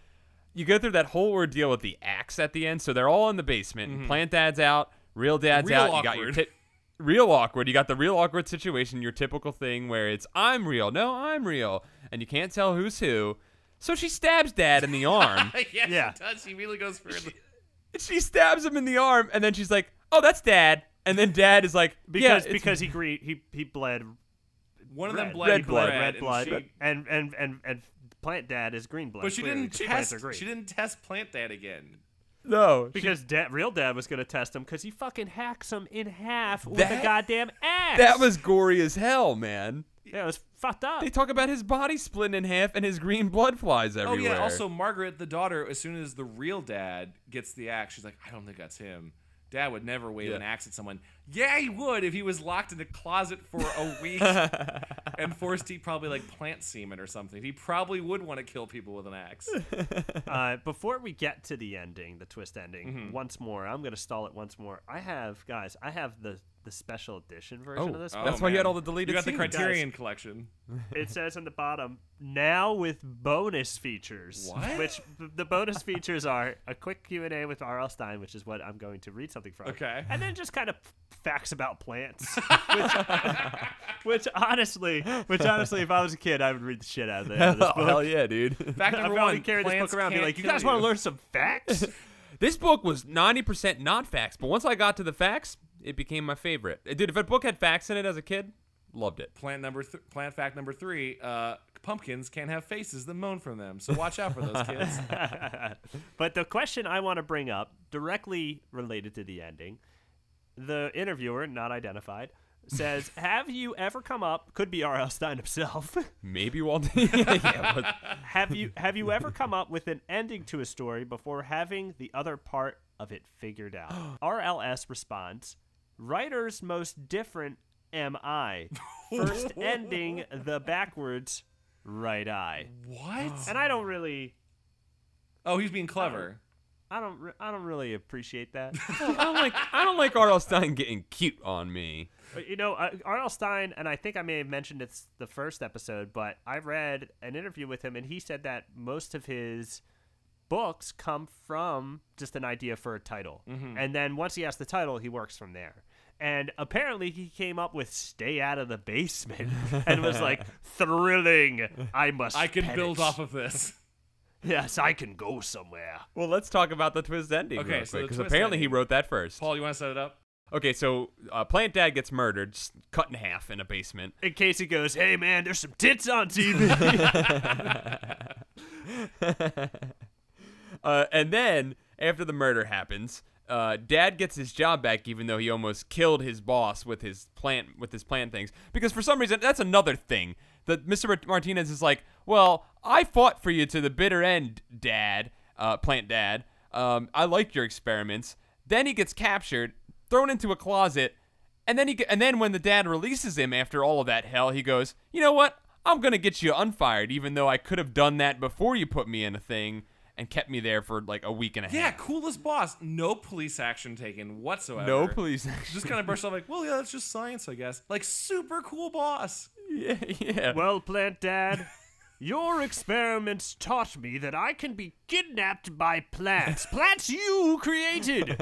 you go through that whole ordeal with the axe at the end, so they're all in the basement. Mm-hmm. Plant dad's out, real dad's out. Awkward. You got your real awkward. You got the real awkward situation, your typical thing where it's, I'm real, no, I'm real, and you can't tell who's who. So she stabs dad in the arm. She does. She immediately goes for it. She stabs him in the arm, and then she's like, oh, that's dad. And then dad is like, because he bled. One of them bled red blood, and plant dad is green blood. But she didn't test plant dad again. No, because real dad was gonna test him because he fucking hacks him in half with a goddamn axe. That was gory as hell, man. Yeah, it was fucked up. They talk about his body splitting in half and his green blood flies everywhere. Oh yeah. Also, Margaret, the daughter, as soon as the real dad gets the axe, she's like, I don't think that's him. Dad would never wave an axe at someone. Yeah, he would if he was locked in a closet for a week and forced to eat probably like plant semen or something. He probably would want to kill people with an axe. Before we get to the ending, the twist ending, once more, I'm going to stall it once more. I have the special edition version of this book. That's why you had all the deleted scenes. You got the Criterion Guys, collection. It says in the bottom, now with bonus features. What? Which the bonus features are a quick Q&A with RL Stein, which is what I'm going to read something from. Okay. And then just kind of facts about plants. which honestly, if I was a kid, I would read the shit out of this book. Hell yeah, dude. Fact I'd number probably one, carry this book around and be like, you guys want to learn some facts? This book was 90% not facts, but once I got to the facts, it became my favorite. Dude, if a book had facts in it as a kid, loved it. Plant fact number 3, pumpkins can't have faces that moan from them, so watch out for those kids. But the question I want to bring up, directly related to the ending, the interviewer, not identified, says, have you ever come up, could be R.L. Stein himself. Maybe Walt. Have you ever come up with an ending to a story before having the other part of it figured out? RLS responds, writer's most different am I. First ending the backwards right eye. What? And I don't really... Oh, he's being clever. I don't really appreciate that. I don't like R.L. Stein getting cute on me. You know, R.L. Stein, and I think I may have mentioned it's the first episode, but I read an interview with him, and he said that most of his books come from just an idea for a title. Mm-hmm. And then once he has the title, he works from there. And apparently he came up with Stay Out of the Basement and was like, thrilling, I can build off of this. Yes, I can go somewhere. Well, let's talk about the twist ending real quick, because apparently he wrote that first. Paul, you want to set it up? Okay, so Plant Dad gets murdered, just cut in half in a basement. And Casey goes, "Hey man, there's some tits on TV." And then after the murder happens, Dad gets his job back, even though he almost killed his boss with his plant things. Because for some reason, that's another thing that Mr. Martinez is like, "Well, I fought for you to the bitter end, Dad, Plant Dad. I liked your experiments." Then he gets captured, thrown into a closet, and then when the dad releases him after all of that hell, he goes, "You know what? I'm gonna get you unfired, even though I could have done that before you put me in a thing and kept me there for like a week and a half." Yeah, coolest boss. No police action taken whatsoever. No police action. Just kind of brushed off like, well, yeah, that's just science, I guess. Like, super cool boss. Yeah. Well, Plant Dad, your experiments taught me that I can be kidnapped by plants. Plants you created.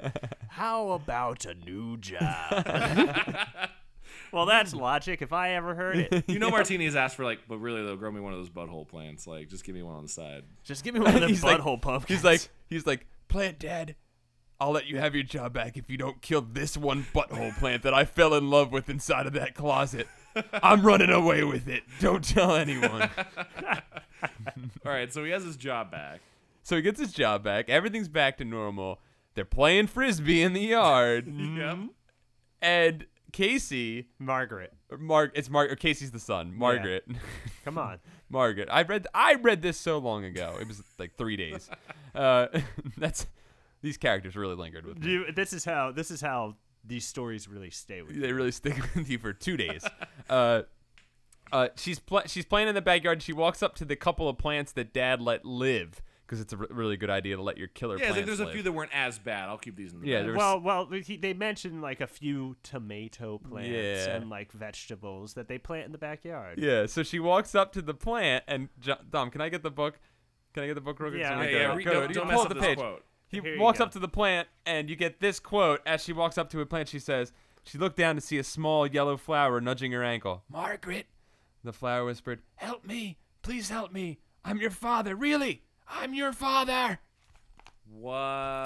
How about a new job? Well, that's logic if I ever heard it. You know, Martini's asked for like, but really though, grow me one of those butthole plants. Like, just give me one on the side. Just give me one of them He's like- butthole pumpkins. He's like, "Plant Dad, I'll let you have your job back if you don't kill this one butthole plant that I fell in love with inside of that closet. I'm running away with it. Don't tell anyone." All right, so he has his job back. So he gets his job back. Everything's back to normal. They're playing frisbee in the yard. Yep. And Casey, Margaret. Casey's the son. Margaret. Come on. Margaret. I read this so long ago. It was like 3 days. These characters really lingered with me. This is how these stories really stay with you. They really stick with you for 2 days. She's playing in the backyard. She walks up to the couple of plants that Dad let live, because it's a really good idea to let your killer Yeah, plants like there's live. a few that weren't as bad. I'll keep these in the Yeah, bag. there They mentioned like a few tomato plants Yeah. and like vegetables that they plant in the backyard. Yeah, so she walks up to the plant, and Dom, can I get the book? Can I get the book real quick? Yeah, So we yeah, go- yeah, go- Don't you mess pull up the this page. quote. He Here you walks go. up to the plant, and you get this quote. As she walks up to a plant, she says, she looked down to see a small yellow flower nudging her ankle. "Margaret," the flower whispered, "help me. Please help me. I'm your father. Really, I'm your father." What?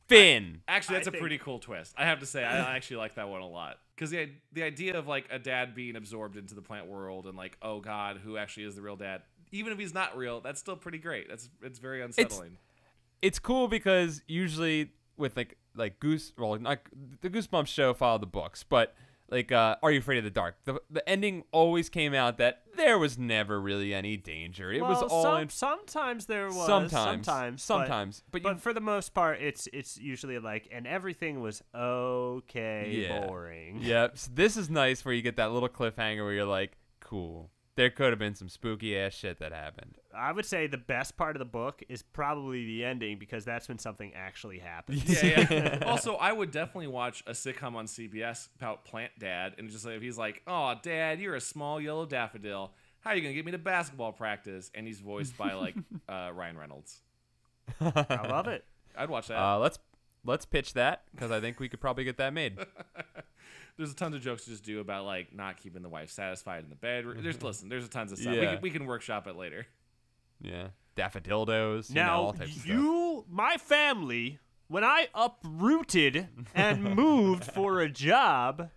Finn. Actually, that's I a think- pretty cool twist. I have to say, I actually like that one a lot. Because the idea of like a dad being absorbed into the plant world and like, oh God, who actually is the real dad? Even if he's not real, that's still pretty great. It's very unsettling. It's cool because usually with not the Goosebumps show followed the books, but like Are You Afraid of the Dark? The ending always came out that there was never really any danger. It was all sometimes there was sometimes, but for the most part it's usually like, and everything was okay, Yeah. boring. Yep. So this is nice where you get that little cliffhanger where you're like, cool. There could have been some spooky ass shit that happened. I would say the best part of the book is probably the ending, because that's when something actually happens. Yeah. Also, I would definitely watch a sitcom on CBS about Plant Dad, and just like if he's like, "Oh, Dad, you're a small yellow daffodil. How are you gonna get me to basketball practice?" And he's voiced by like Ryan Reynolds. I love it. I'd watch that. Let's pitch that, because I think we could probably get that made. There's a tons of jokes to just do about like not keeping the wife satisfied in the bed. There's a tons of stuff. Yeah. We can workshop it later. Yeah. Daffodildos. Now, all types of stuff. my family, when I uprooted and moved for a job,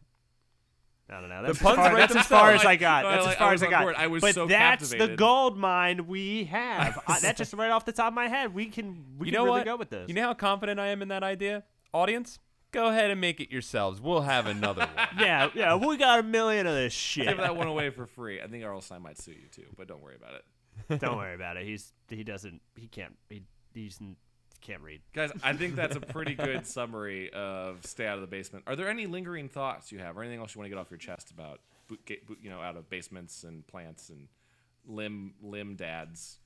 I don't know. That's, puns write that's as far themselves. as I got. No, That's I as far was as I on got. board. I was but so that's the captivated. gold mine we have. That's just right off the top of my head. We You can know really what? go with this. You know how confident I am in that idea? Audience, go ahead and make it yourselves. We'll have another one. yeah, we got 1 million of this shit. Give that one away for free. I think RL Stein might sue you too, but don't worry about it. Don't worry about it. He can't read. Guys, I think that's a pretty good summary of Stay Out of the Basement. Are there any lingering thoughts you have, or anything else you want to get off your chest about, out of basements and plants and limb dads?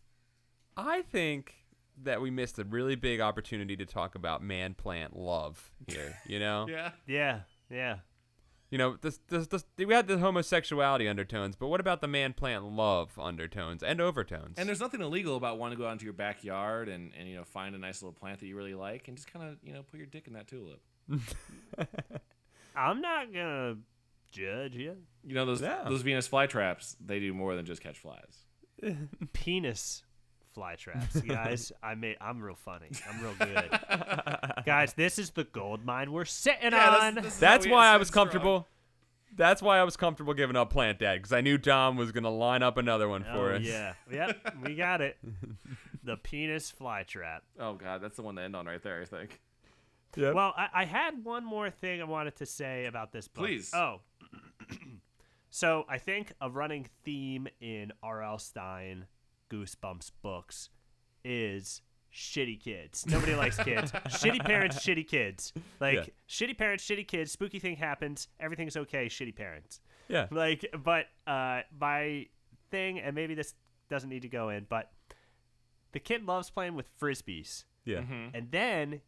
I think that we missed a really big opportunity to talk about man-plant love here, you know? Yeah. Yeah. You know, this we had the homosexuality undertones, but what about the man-plant love undertones and overtones? And there's nothing illegal about wanting to go out into your backyard and find a nice little plant that you really like and just kind of, put your dick in that tulip. I'm not gonna judge you. Those Venus flytraps, they do more than just catch flies. Penis fly traps. You guys, I'm real funny. I'm real good. Guys, this is the gold mine we're sitting on. That's why I was comfortable. That's why I was comfortable giving up Plant Dad, because I knew Dom was going to line up another one for us. Yeah. Yep, we got it. The penis fly trap. Oh, God, that's the one to end on right there, I think. Yep. Well, I had one more thing I wanted to say about this book. Please. Oh. So I think a running theme in RL Stein Goosebumps books is shitty kids. Nobody likes kids. Shitty parents, shitty kids. Like, shitty parents, shitty kids. Spooky thing happens. Everything's okay. Shitty parents. Yeah. Like, but my thing, and maybe this doesn't need to go in, but the kid loves playing with frisbees. Yeah. Mm-hmm. And then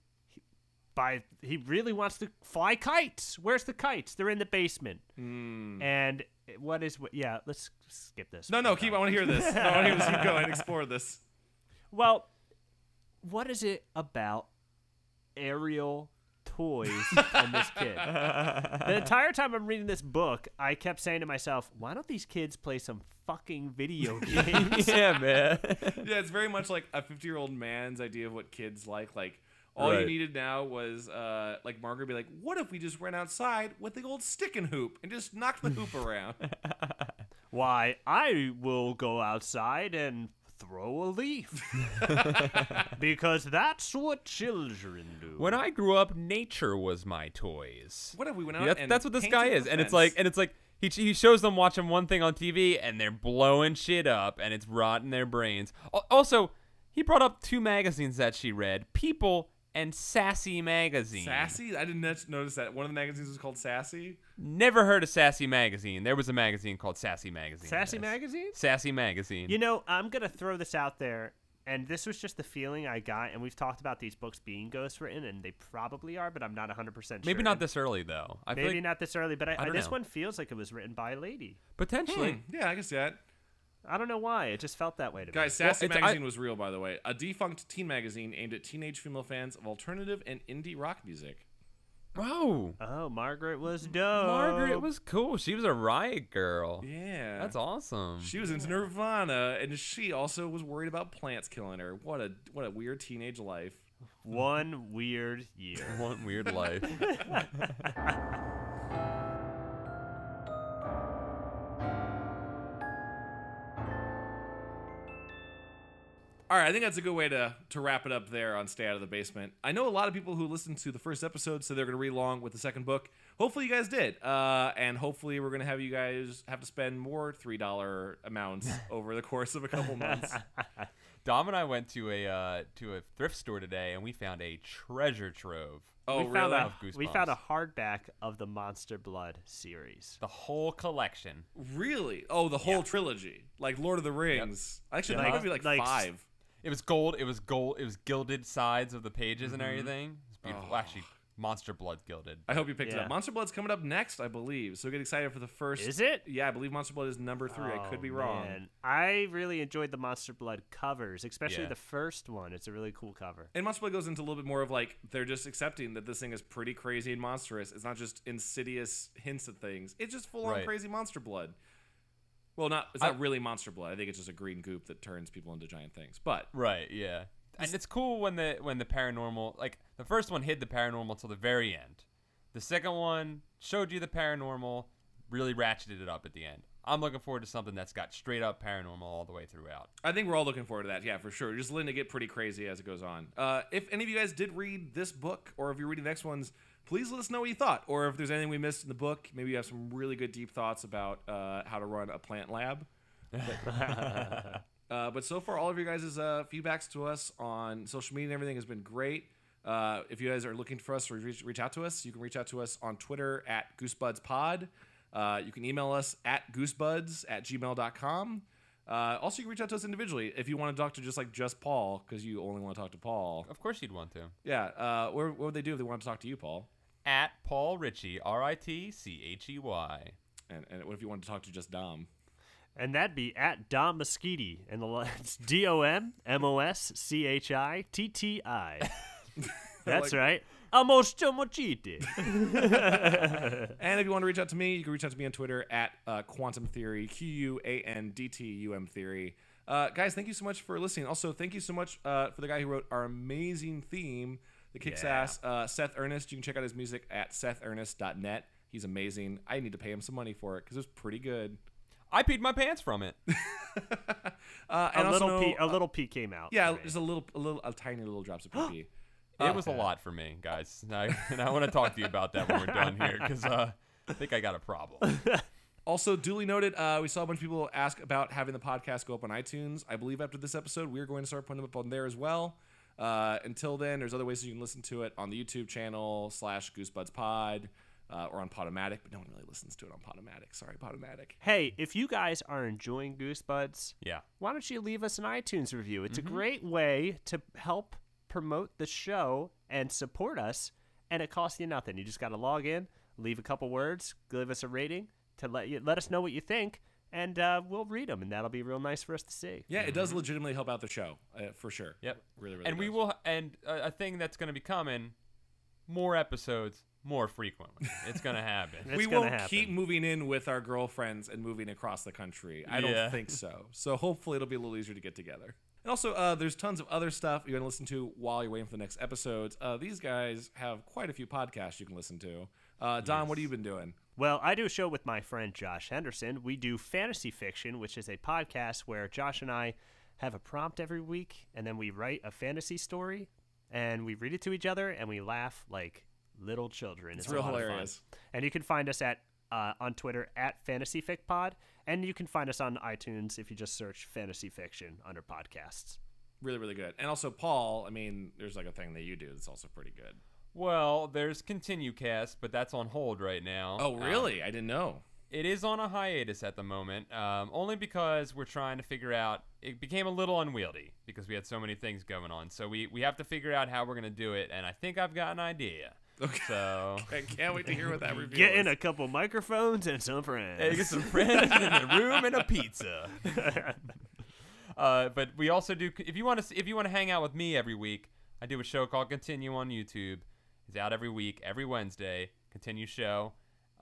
he really wants to fly kites. Where's the kites? They're in the basement. And let's skip this. No, I want to hear this. I want to hear this. Keep going. Explore this. Well, what is it about aerial toys and this kid? The entire time I'm reading this book, I kept saying to myself, why don't these kids play some fucking video games? Yeah, man. Yeah, it's very much like a 50-year-old man's idea of what kids like. Like, all you needed now was, like, Margaret be like, what if we just went outside with the old stick and hoop and just knocked the hoop around? Why, I will go outside and throw a leaf. Because that's what children do. When I grew up, nature was my toys. What if we went out and that's what this guy painted is. the And it's fence? like he shows them watching one thing on TV and they're blowing shit up and it's rotting their brains. Also, he brought up 2 magazines that she read, People and Sassy Magazine. Sassy? I didn't notice that. One of the magazines was called Sassy? Never heard of Sassy Magazine. There was a magazine called Sassy Magazine. Sassy Magazine? Sassy Magazine. You know, I'm going to throw this out there, and this was just the feeling I got, and we've talked about these books being ghostwritten, and they probably are, but I'm not 100% sure. Maybe not this early, though. Maybe not this early, but this know. one feels like it was written by a lady. Potentially. Yeah, I can see that. I don't know why. It just felt that way to me. Guys, Sassy Magazine was real, by the way. A defunct teen magazine aimed at teenage female fans of alternative and indie rock music. Oh. Oh, Margaret was dope. Margaret was cool. She was a riot girl. Yeah. That's awesome. She was into Nirvana, and she also was worried about plants killing her. What a weird teenage life. One weird year. One weird life. All right, I think that's a good way to wrap it up there on Stay Out of the Basement. I know a lot of people who listened to the first episode said they're going to read along with the second book. Hopefully you guys did. And hopefully we're going to have you guys have to spend more $3 amounts over the course of a couple months. Dom and I went to a thrift store today, and we found a treasure trove. Oh, we found really? We found a hardback of the Monster Blood series. The whole collection. Really? Oh, the whole trilogy. Like Lord of the Rings. Yep. Actually, that might be like 5. It was gold. It was gold. It was gilded sides of the pages and everything. It was beautiful. Oh. Actually, Monster Blood gilded. I hope you picked it up. Monster Blood's coming up next, I believe. So get excited for the first. Is it? Yeah, I believe Monster Blood is number 3. I could be wrong. Man. I really enjoyed the Monster Blood covers, especially Yeah. the first one. It's a really cool cover. And Monster Blood goes into a little bit more of like they're just accepting that this thing is pretty crazy and monstrous. It's not just insidious hints at things. It's just full on crazy monster blood. Well, it's not really monster blood. I think it's just a green goop that turns people into giant things. But Right, yeah. And it's cool when the paranormal, like the first one hid the paranormal till the very end. The second one showed you the paranormal, really ratcheted it up at the end. I'm looking forward to something that's got straight up paranormal all the way throughout. I think we're all looking forward to that. Yeah, for sure. Just letting it get pretty crazy as it goes on. If any of you guys did read this book, or if you're reading the next ones, please let us know what you thought. Or if there's anything we missed in the book, maybe you have some really good deep thoughts about how to run a plant lab. But so far, all of your guys' feedbacks to us on social media and everything has been great. If you guys are looking for us to reach out to us, you can reach out to us on Twitter at GoosebudsPod. You can email us at goosebuds@gmail.com. Also, you can reach out to us individually if you want to talk to just Paul, because you only want to talk to Paul. Of course you'd want to. Yeah. What would they do if they wanted to talk to you, Paul? At Paul Ritchie, RITCHEY. And what if you wanted to talk to just Dom? And that'd be at Dom Moschetti. And it's DOMMOSCHITTI. That's right. Almost Moschetti. And if you want to reach out to me, you can reach out to me on Twitter at Quantum Theory, QUANDTUM Theory. Guys, thank you so much for listening. Also, thank you so much for the guy who wrote our amazing theme that kicks ass, Seth Ernest. You can check out his music at sethernest.net. He's amazing. I need to pay him some money for it because it was pretty good. I peed my pants from it. A little pee came out. Yeah, just a tiny little drops of pee. It was a lot for me, guys. And I want to talk to you about that when we're done here because I think I got a problem. Also, duly noted, we saw a bunch of people ask about having the podcast go up on iTunes. I believe after this episode, we're going to start putting them up on there as well. Until then, there's other ways that you can listen to it on the YouTube channel /GoosebudsPod. Or on Podomatic, but no one really listens to it on Podomatic. Sorry, Podomatic. Hey, if you guys are enjoying Goosebuds, yeah, why don't you leave us an iTunes review? It's a great way to help promote the show and support us, and it costs you nothing. You just got to log in, leave a couple words, give us a rating to let us know what you think, and we'll read them, and that'll be real nice for us to see. Yeah, it does legitimately help out the show, for sure. Yep, really, really. And we will, and a thing that's going to be coming, more episodes. More frequently. It's going to happen. We won't keep moving in with our girlfriends and moving across the country. I don't think so. So hopefully it'll be a little easier to get together. And also, there's tons of other stuff you're going to listen to while you're waiting for the next episodes. These guys have quite a few podcasts you can listen to. Don, what have you been doing? Well, I do a show with my friend Josh Henderson. We do Fantasy Fiction, which is a podcast where Josh and I have a prompt every week, and then we write a fantasy story, and we read it to each other, and we laugh like little children. It's real hilarious. And you can find us at on Twitter at FantasyFicPod, and you can find us on iTunes if you just search Fantasy Fiction under podcasts. Really, really good. And also, Paul, I mean, there's like a thing that you do that's also pretty good. Well, there's ContinueCast, but that's on hold right now. Oh, really? I didn't know. It is on a hiatus at the moment, only because we're trying to figure out. It became a little unwieldy because we had so many things going on. So we have to figure out how we're going to do it, and I think I've got an idea. Okay. So I can't wait to hear what that review Get is. in a couple microphones and some friends. Hey, get some friends in the room and a pizza. But we also do. If you want to hang out with me every week, I do a show called Continue on YouTube. It's out every week, every Wednesday. Continue Show.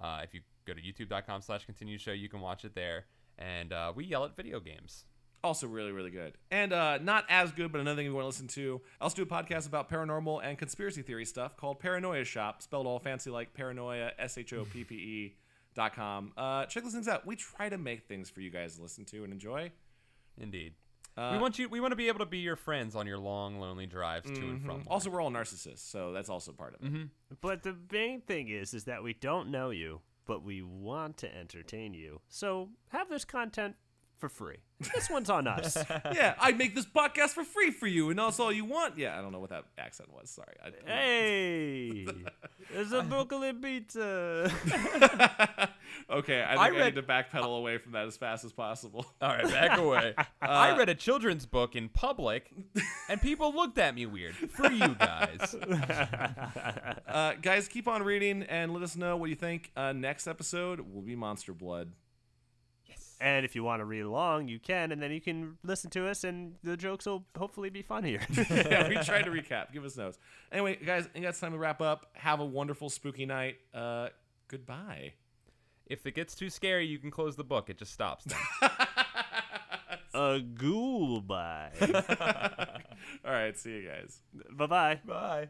If you go to youtube.com/Continue Show, you can watch it there. And we yell at video games. Also really, really good. And not as good, but another thing we want to listen to. I also do a podcast about paranormal and conspiracy theory stuff called Paranoia Shop, spelled all fancy like paranoia, SHOPPE.com. Check those things out. We try to make things for you guys to listen to and enjoy. Indeed. We want to be able to be your friends on your long, lonely drives to and from work. Also, we're all narcissists, so that's also part of it. But the main thing is that we don't know you, but we want to entertain you. So have this content for free. This one's on us. Yeah, I make this podcast for free for you, and that's all you want. Yeah, I don't know what that accent was. Sorry. Hey, there's a broccoli pizza. Okay, I need to backpedal away from that as fast as possible. All right, back away. I read a children's book in public, and people looked at me weird. For you guys. Guys, keep on reading, and let us know what you think. Next episode will be Monster Blood. And if you want to read along, you can, and then you can listen to us, and the jokes will hopefully be funnier. Yeah, we tried to recap. Give us notes. Anyway, guys, I think it's time to wrap up. Have a wonderful, spooky night. Goodbye. If it gets too scary, you can close the book. It just stops then. A ghoul bye. All right, see you guys. Bye-bye. Bye.